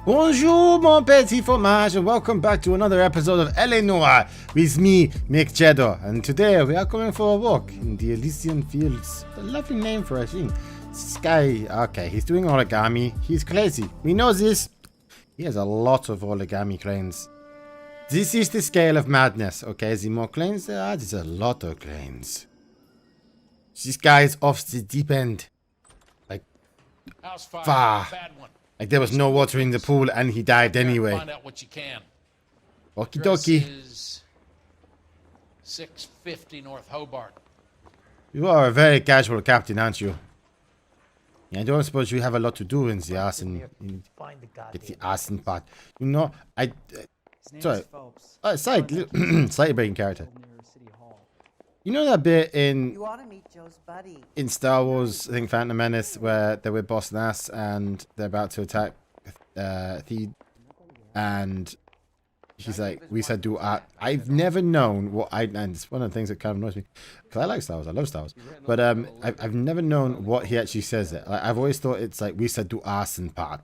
Bonjour, mon petit fromage, and welcome back to another episode of L.A Noire with me, Mick Cheddar. And today we are going for a walk in the Elysian Fields. A lovely name for a thing. This guy, okay, he's doing origami. He's crazy. We know this. He has a lot of origami cranes. This is the scale of madness, okay? The more cranes there are, there's a lot of cranes. This guy is off the deep end. Like, far. Like there was no water in the pool and he dived anyway. Find out what you can. Okie dokie. Is 650 North Hobart. You are a very casual captain, aren't you? Yeah, I don't suppose you have a lot to do in the arson. Get the arson part. You know, sorry. Slightly breaking character. You know that bit in Star Wars, I think Phantom Menace, where they're with Boss Nass and they're about to attack Theed, and he's like, we said do art. I've never known what and it's one of the things that kind of annoys me, because I like Star Wars, I love Star Wars, but I've never known what he actually says there. Like, I've always thought it's like, we said do arson part.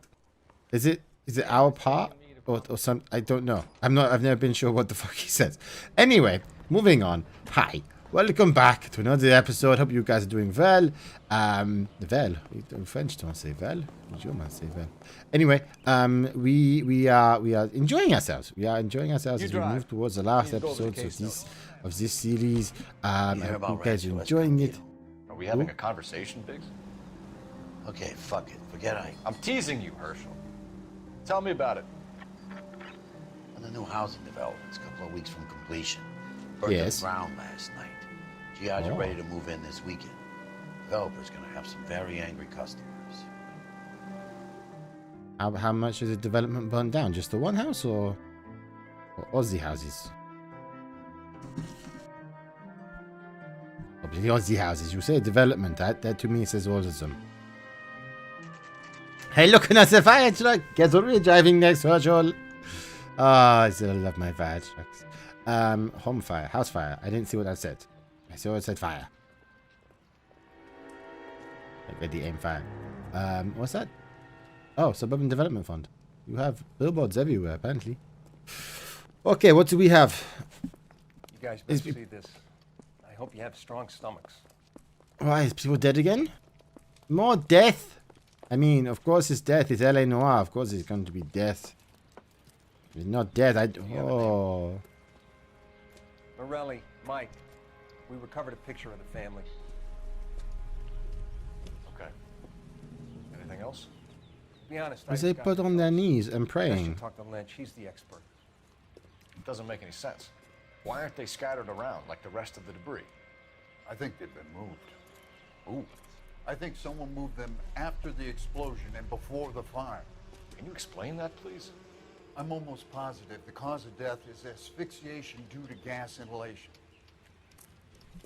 Is it our part or some? I don't know. I've never been sure what the fuck he says. Anyway, moving on. Hi. Welcome back to another episode. Hope you guys are doing well. French don't say well. German say well. Anyway, we are enjoying ourselves. We are enjoying ourselves as we move towards the last episodes of this series. I hope you guys are enjoying it. Are we having a conversation, Biggs? Okay, fuck it. Forget I'm teasing you, Herschel. Tell me about it. On the new housing developments, a couple of weeks from completion. Burned Yes. the ground last night. CheeZ are ready to move in this weekend. Developer's gonna have some very angry customers. How much is the development burned down? Just the one house or Aussie houses? The Aussie houses. You say development. That to me says all of them. Hey, looking at the fire truck. Guess what we're driving next, Herschel? I still love my fire trucks. Home fire, house fire. I didn't see what that said. I saw it said fire. Like ready aim fire. What's that? Oh, Suburban Development Fund. You have billboards everywhere, apparently. Okay, what do we have? You guys must see this. I hope you have strong stomachs. Why, is people dead again? More death? I mean, of course it's death. It's L.A Noire. Of course it's going to be death. If it's not death, oh. Morelli, Mike, we recovered a picture of the family. Okay. Anything else? To be honest, As they put on their knees and praying. Talk to Lynch. He's the expert. It doesn't make any sense. Why aren't they scattered around like the rest of the debris? I think they've been moved. Ooh. I think someone moved them after the explosion and before the fire. Can you explain that, please? I'm almost positive the cause of death is asphyxiation due to gas inhalation.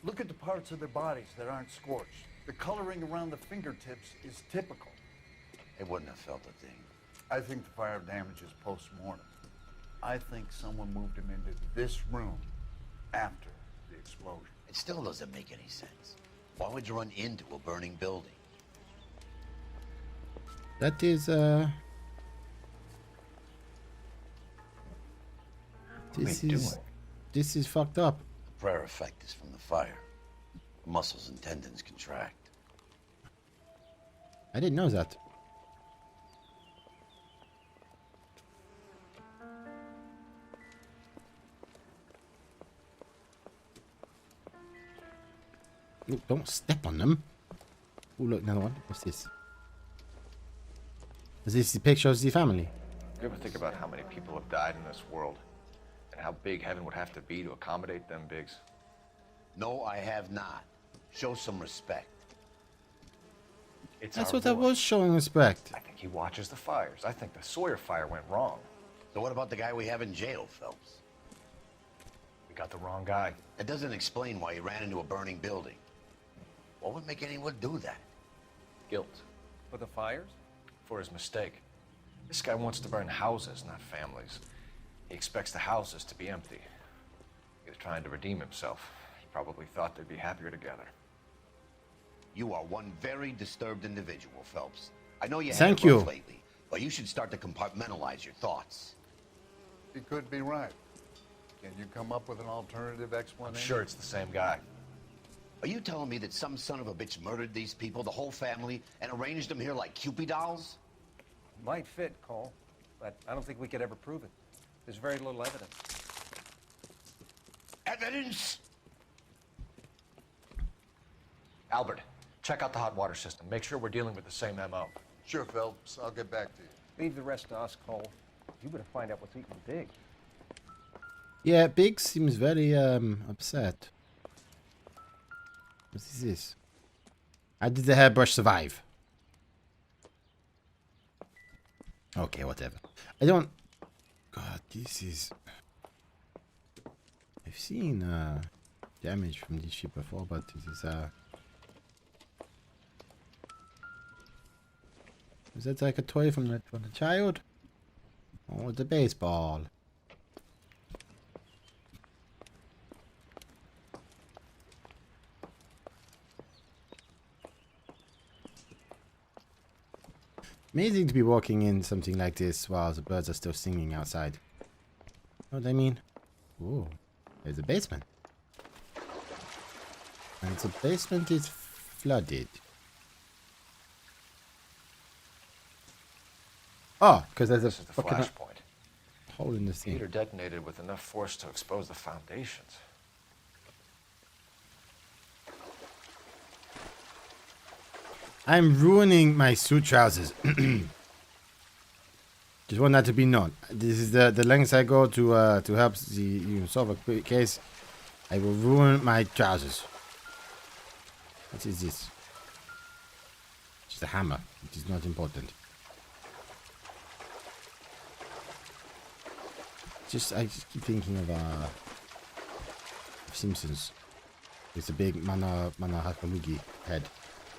Look at the parts of their bodies that aren't scorched. The coloring around the fingertips is typical. They wouldn't have felt a thing. I think the fire damage is post-mortem. I think someone moved them into this room after the explosion. It still doesn't make any sense. Why would you run into a burning building? That is, This is fucked up. The prayer effect is from the fire. The muscles and tendons contract. I didn't know that. Look, don't step on them. Oh, look, another one. What's this? Is this the picture of the family? You ever think about how many people have died in this world? And how big heaven would have to be to accommodate them, Biggs? No, I have not. Show some respect. It's That's our what I boy. was showing respect. I think he watches the fires. I think the Sawyer fire went wrong. So what about the guy we have in jail, Phelps? We got the wrong guy. That doesn't explain why he ran into a burning building. What would make anyone do that? Guilt. For the fires? For his mistake. This guy wants to burn houses, not families. He expects the houses to be empty. He was trying to redeem himself. He probably thought they'd be happier together. You are one very disturbed individual, Phelps. I know you Thank had it rough you. lately, Well, you should start to compartmentalize your thoughts. He could be right. Can you come up with an alternative I'm explanation? sure it's the same guy. Are you telling me that some son of a bitch murdered these people, the whole family, and arranged them here like Cupid dolls? Might fit, Cole, but I don't think we could ever prove it. There's very little evidence. Evidence? Albert, check out the hot water system. Make sure we're dealing with the same MO. Sure, Phelps. I'll get back to you. Leave the rest to us, Cole. You better find out what's eating Big. Yeah, Big seems very upset. What is this? How did the hairbrush survive? Okay, whatever. I don't... God, this is... I've seen damage from this ship before, but this is is that like a toy from the child? Oh, the baseball. Amazing to be walking in something like this while the birds are still singing outside. Know what I mean? Ooh, there's a basement. And the basement is flooded. Oh, because there's a This is the fucking flashpoint. hole in the thing. Peter detonated with enough force to expose the foundations. I'm ruining my suit trousers. Just want that to be known. This is the lengths I go to help solve a quick case. I will ruin my trousers. What is this? Just a hammer. It is not important. I just keep thinking of Simpsons. It's a big Mana Hakamugi head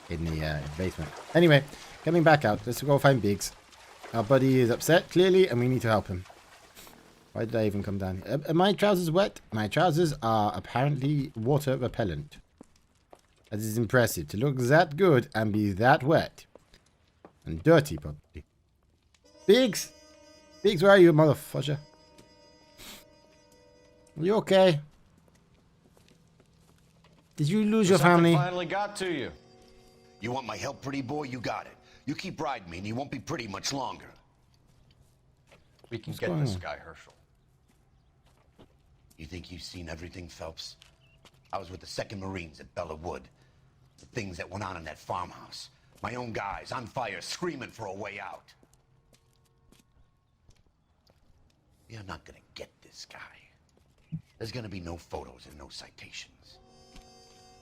in the basement. Anyway, coming back out. Let's go find Biggs. Our buddy is upset, clearly, and we need to help him. Why did I even come down here? Are my trousers wet? My trousers are apparently water repellent. That is impressive. To look that good and be that wet. And dirty, probably. Biggs! Biggs, where are you, motherfucker? Are you okay? Did you lose your family? Finally got to you. You want my help, pretty boy? You got it. You keep riding me and you won't be pretty much longer. We can What's get going this on? guy, Herschel. You think you've seen everything, Phelps? I was with the 2nd Marines at Bella Wood. The things that went on in that farmhouse. My own guys on fire, screaming for a way out. You're not gonna get this guy. There's gonna be no photos and no citations.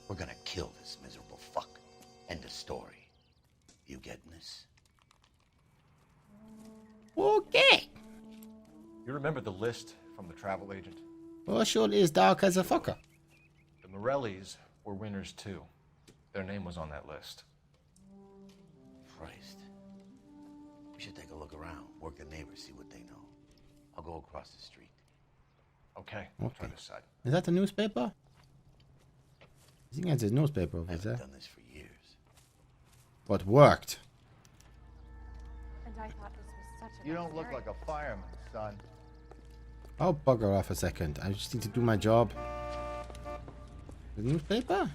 We're gonna kill this miserable fuck. End of story. You getting this? Okay. You remember the list from the travel agent? Well, sure is dark as a fucker. The Morellis were winners too. Their name was on that list. Christ. We should take a look around, work the neighbors, see what they know. I'll go across the street. Okay, we'll try Okay. this side. Is that the newspaper? I think that's a newspaper I over haven't there. done this for years. But worked. And I thought this was such a You nice don't look area. like a fireman, son. I'll bugger off a second. I just need to do my job. The newspaper?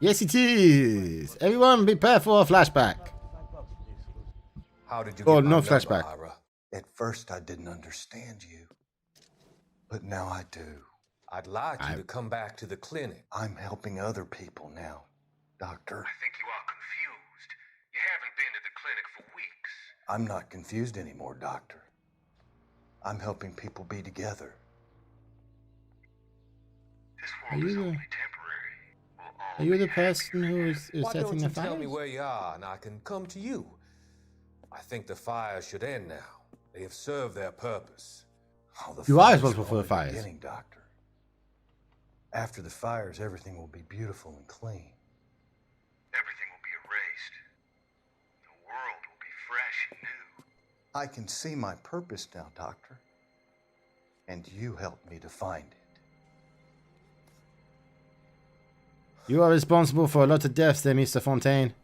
Yes, it is. Everyone, prepare for a flashback. How did you Oh, get my no number, flashback. Ira? At first, I didn't understand you, but now I do. I'd like you to come back to the clinic. I'm helping other people now, Doctor. I think you are confused. You haven't been to the clinic for weeks. I'm not confused anymore, Doctor. I'm helping people be together. This Are world is you only the- temporary. We'll all Are you the be happy person who is together. Why setting don't the you tell me fires? where you are and I can come to you? I think the fires should end now. They have served their purpose. Oh, the You are fires responsible are for the only fires. beginning, Doctor. After the fires, everything will be beautiful and clean. Everything will be erased. The world will be fresh and new. I can see my purpose now, Doctor. And you helped me to find it. You are responsible for a lot of deaths there, Mr. Fontaine.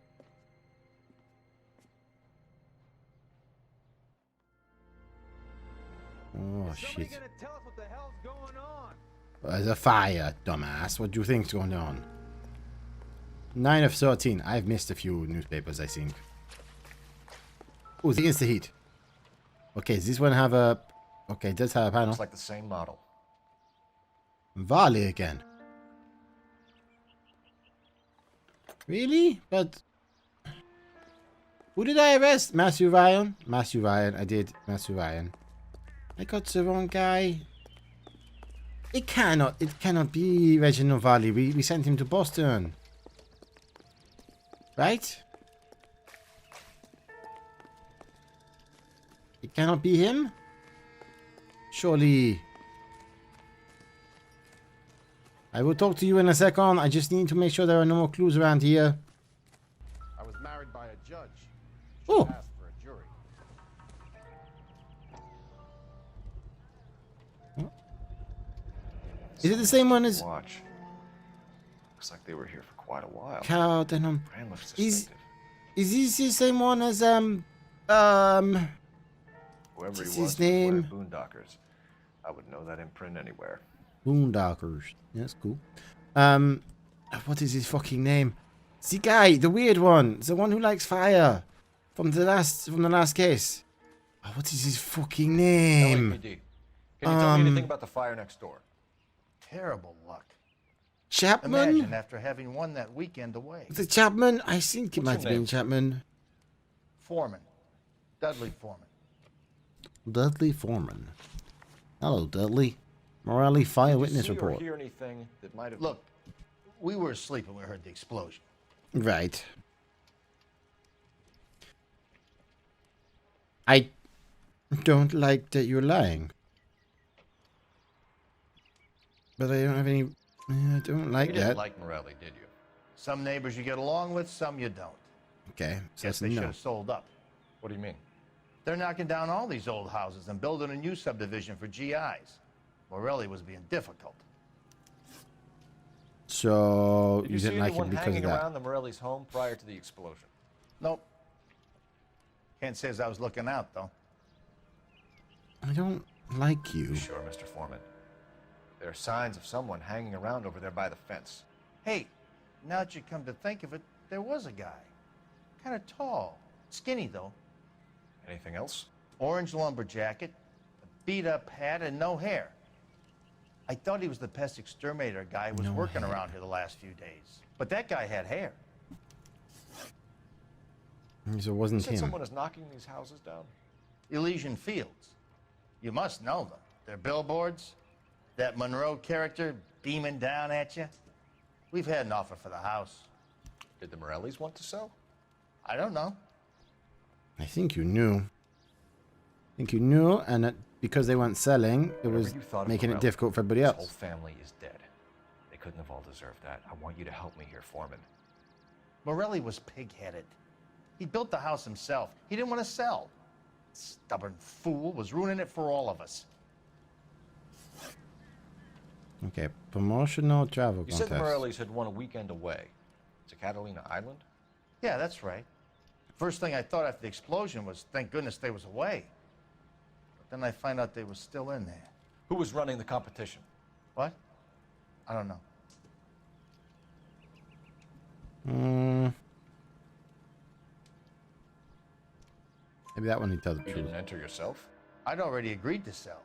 Oh, shit. Gonna tell us what the hell's going on? There's a fire, dumbass. What do you think's going on? 9 of 13. I've missed a few newspapers, I think. Oh, the insta heat. Okay, does this one have a... Okay, it does have a panel. Looks like the same model. Valley again. Really? But... Who did I arrest? Matthew Ryan? Matthew Ryan. I did. Matthew Ryan. I got the wrong guy. It cannot be Reginald Valley. We sent him to Boston. Right? It cannot be him? Surely. I will talk to you in a second. I just need to make sure there are no more clues around here. I was married by a judge. Oh. Asked for a jury. Is it the same one as... Watch. Looks like they were here for quite a while. Cowdenham. Brand looks Is distinctive. this the same one as Whoever what's he his was name? wearing Boondockers. I would know that imprint anywhere. Boondockers. Yeah, that's cool. What is his fucking name? The guy, the weird one, the one who likes fire, from the last case. Oh, what is his fucking name? LAPD. Can you tell me anything about the fire next door? Terrible luck. Chapman? Imagine after having won that weekend away. The Chapman? I think it What's might your have been name? Chapman. Foreman. Dudley Foreman. Dudley Foreman. Hello, Dudley. Morelli Fire Did Witness you see Report. or hear anything that might have... Look, we were asleep when we heard the explosion. Right. I don't like that you're lying. But I don't have any... I don't like You didn't that. like Morelli, did you? Some neighbors you get along with, some you don't. Okay, so Guess that's they should no. have sold up. What do you mean? They're knocking down all these old houses and building a new subdivision for GIs. Morelli was being difficult. So Did you you see didn't like anyone it because hanging of that. around the Morelli's home prior to the explosion? Nope. Can't say as I was looking out, though. I don't like you. Sure, Mr. Foreman. There are signs of someone hanging around over there by the fence. Hey, now that you come to think of it, there was a guy. Kind of tall. Skinny, though. Anything else? Orange lumber jacket, a beat-up hat, and no hair. I thought he was the pest exterminator guy who was No working hair. around here the last few days. But that guy had hair. So it You wasn't said him. someone is knocking these houses down? Elysian Fields. You must know them. They're billboards. That Monroe character beaming down at you. We've had an offer for the house. Did the Morellis want to sell? I don't know. I think you knew. And that because they weren't selling, it Whatever was you thought of making it Morelli, difficult for everybody His whole else. family is dead. They couldn't have all deserved that. I want you to help me here, Foreman. Morelli was pig-headed. He built the house himself. He didn't want to sell. Stubborn fool was ruining it for all of us. Okay, promotional travel You said contest. the Morellis had won a weekend away to Catalina Island? Yeah, that's right. First thing I thought after the explosion was, thank goodness they was away. But then I find out they was still in there. Who was running the competition? What? I don't know. Maybe that one he tells the You truth. didn't enter yourself? I'd already agreed to sell.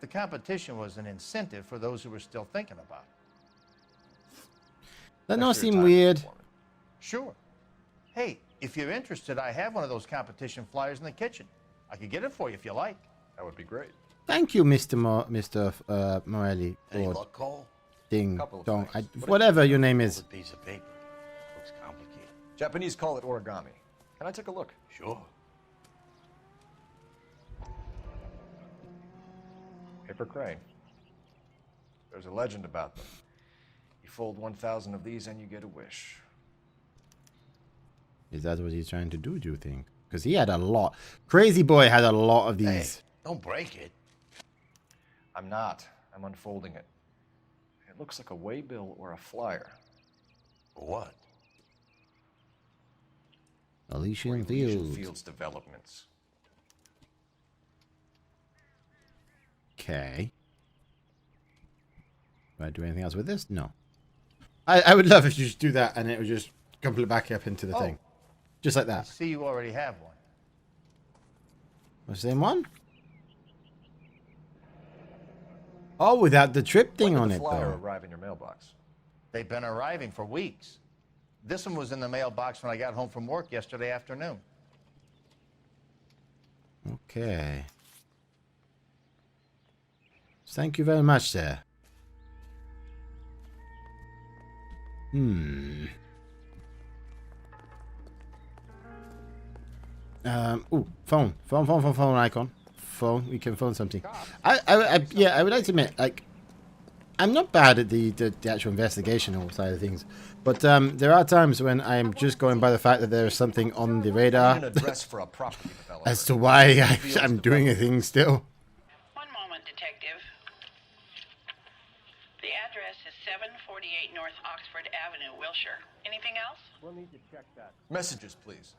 The competition was an incentive for those who were still thinking about it. That Thanks not for your seem time, weird. Foreman. Sure. Hey, if you're interested, I have one of those competition flyers in the kitchen. I could get it for you if you like. That would be great. Thank you, Mr. Morelli. Any Or luck, Cole? Ding Couple of dong. things. Whatever your name is. Folded piece of paper. Looks complicated. Japanese call it origami. Can I take a look? Sure. Paper crane. There's a legend about them. You fold 1,000 of these and you get a wish. Is that what he's trying to do you think? Because he had a lot. Crazy Boy had a lot of Hey, these. don't break it. I'm not. I'm unfolding it. It looks like a waybill or a flyer. For what? Elysian Elysian Fields. Fields developments. Okay. Do I do anything else with this? No. I would love if you just do that and it would just couple it back up into the thing. Just like I that. see you already have one. The same one? Oh, without the trip thing on When did it, the flyer though. arrive in your mailbox? They've been arriving for weeks. This one was in the mailbox when I got home from work yesterday afternoon. Okay. Thank you very much, sir. Ooh, phone icon. Phone. We can phone something. Yeah, I would like to admit, like, I'm not bad at the actual investigational side of things, but there are times when I'm just going by the fact that there is something on the radar An address for a property developer. as to why I'm doing a thing still. One moment, Detective. The address is 748 North Oxford Avenue, Wilshire. Anything else? We'll need to check that. Messages, please.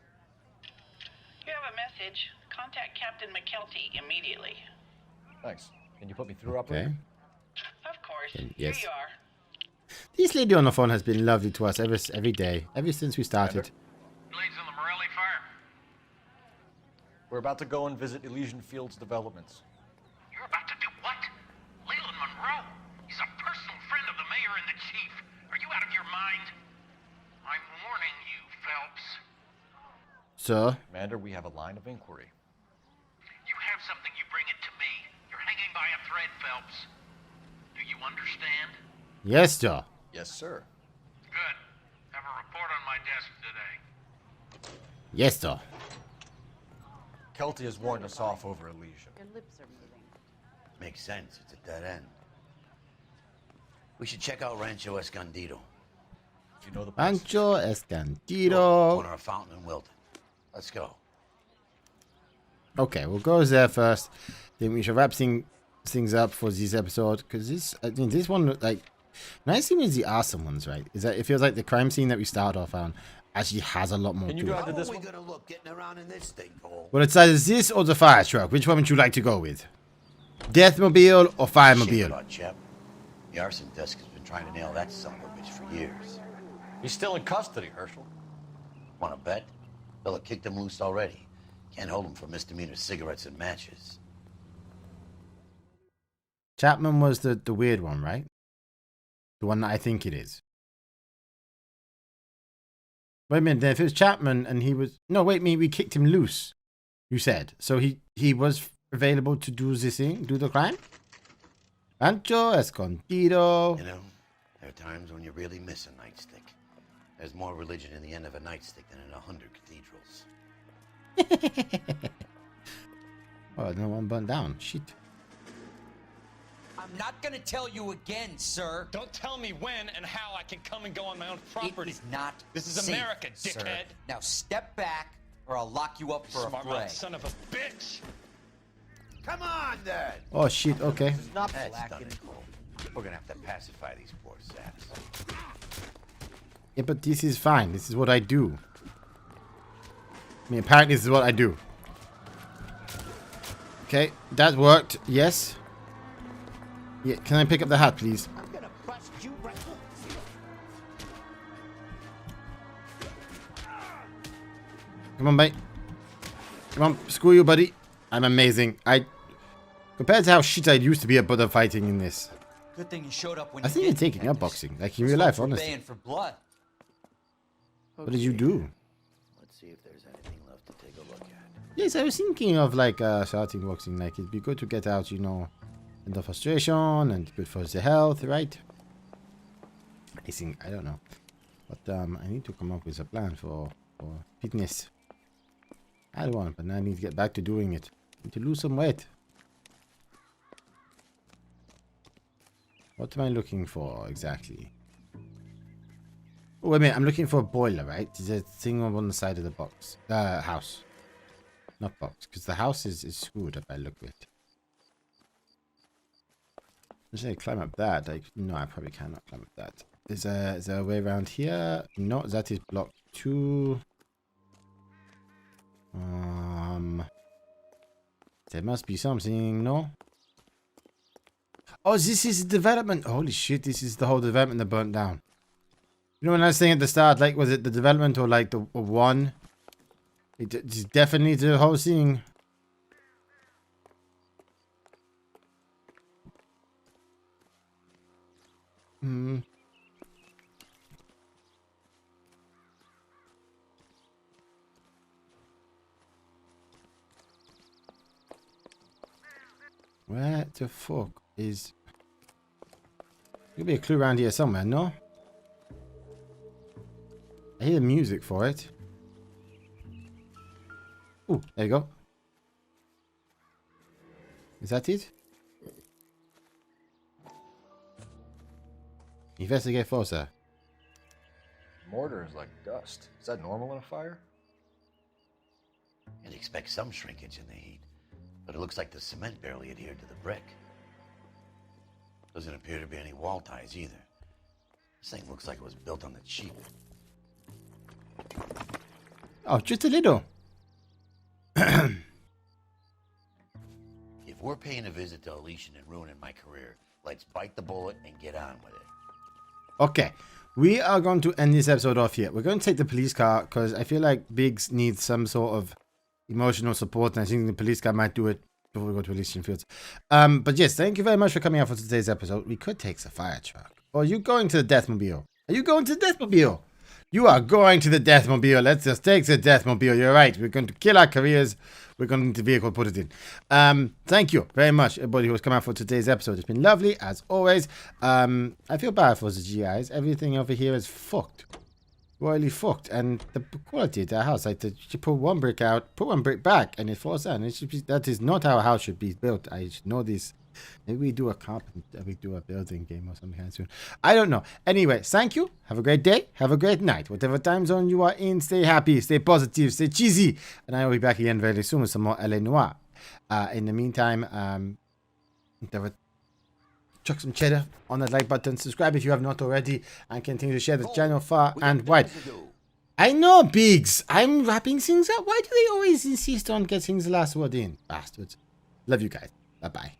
You have a message. Contact Captain McKelty immediately. Thanks. Can you put me through, Okay. operator? Of course. Yes. Here you are. This lady on the phone has been lovely to us every day, ever since we started. Blades on the Morelli fire. We're about to go and visit Elysian Fields Developments. You're about to do what? Leland Monroe. He's a personal friend of the mayor and the chief. Are you out of your mind? I'm warning you, Phelps. So, Commander, we have a line of inquiry. You have something, you bring it to me. You're hanging by a thread, Phelps. Do you understand? yes, sir. Yes, sir. Good. Have a report on my desk today. Yes, sir. Kelty has warned us off over Elysian. Your lips are moving. Makes sense. It's a dead end. We should check out Rancho Escondido. Do you know the place? Rancho Escondido. Corner of Fountain and Wilton. Let's go. Okay, we'll go there first. Then we should wrap things up for this episode, because this one, like, nice thing is the awesome ones, right? Is that it feels like the crime scene that we started off on actually has a lot more Can you to drive it. to How this are we one? gonna look getting around in this thing, Cole? Well, it's either this or the fire truck. Which one would you like to go with? Deathmobile or Shit Firemobile? about Chep. The arson desk has been trying to nail that son of a bitch for years. He's still in custody, Herschel. Wanna bet? Fella kicked him loose already. Can't hold him for misdemeanor cigarettes and matches. Chapman was the weird one, right? The one that I think it is. Wait a minute, if it was Chapman and he was... No, wait, we kicked him loose, you said. So he was available to do this thing, do the crime? Rancho Escondido. You know, there are times when you really miss a nightstick. There's more religion in the end of a nightstick than in 100 cathedrals. Oh, no one burned down. Shit. I'm not gonna tell you again, sir. Don't tell me when and how I can come and go on my own property. It is not This is safe, America, sir. dickhead. Now step back, or I'll lock you up for a Smart fray. mouth son of a bitch. Come on, then! Oh, shit, okay. Not That's done it, Cole. We're gonna have to pacify these poor saps. Yeah, but this is fine. This is what I do. I mean, apparently this is what I do. Okay, that worked. Yes. Yeah, can I pick up the hat, please? I'm gonna bust you right. Come on, mate. Come on, screw you, buddy. I'm amazing. Compared to how shit I used to be at butter fighting in this. Good thing you showed up when I you think you're did, taking up detectives. boxing, like in real life, We're honestly. paying for blood. What did you do? Let's see if there's anything left to take a look at. Yes, I was thinking of like starting boxing. Like it'd be good to get out, you know, the frustration and good for the health, right? I think I don't know, but I need to come up with a plan for fitness. I don't want, but I need to get back to doing it. I need to lose some weight. What am I looking for exactly? Oh, wait a minute, I'm looking for a boiler, right? There's a thing on the side of the box. House. Not box, because the house is screwed if I look at it. I'm just gonna climb up that. Like, no, I probably cannot climb up that. Is there a way around here? No, that is block 2. There must be something, no? Oh, this is development. Holy shit, this is the whole development that burnt down. You know when I was saying at the start, like, was it the development or like the one? It's definitely the whole thing. Hmm. Where the fuck is... There'll be a clue around here somewhere, no? I hear music for it. Ooh, there you go. Is that it? Investigate closer. Mortar is like dust. Is that normal in a fire? You'd expect some shrinkage in the heat, but it looks like the cement barely adhered to the brick. Doesn't appear to be any wall ties either. This thing looks like it was built on the cheap. Oh, just a little. If we're paying a visit to Elysian and ruining my career, let's bite the bullet and get on with it. Okay, we are going to end this episode off here. We're going to take the police car because I feel like Biggs needs some sort of emotional support, and I think the police car might do it before we go to Elysian Fields. But yes, thank you very much for coming out for today's episode. We could take the fire truck. Or are you going to the Deathmobile? Are you going to the Deathmobile? You are going to the Deathmobile. Let's just take the Deathmobile. You're right. We're going to kill our careers. We're going to need the vehicle, put it in. Thank you very much, everybody who has come out for today's episode. It's been lovely, as always. I feel bad for the GIs. Everything over here is fucked. Royally fucked. And the quality of the house, like, you put one brick out, put one brick back, and it falls down. It should be, that is not how a house should be built. I should know this. Maybe we do a building game or something kind of soon. I don't know. Anyway, thank you. Have a great day. Have a great night. Whatever time zone you are in, stay happy, stay positive, stay cheesy. And I will be back again very soon with some more L.A Noire. In the meantime, chuck some cheddar on that like button. Subscribe if you have not already. And continue to share the channel far and wide. I know, Biggs. I'm wrapping things up. Why do they always insist on getting the last word in? Bastards. Love you guys. Bye-bye.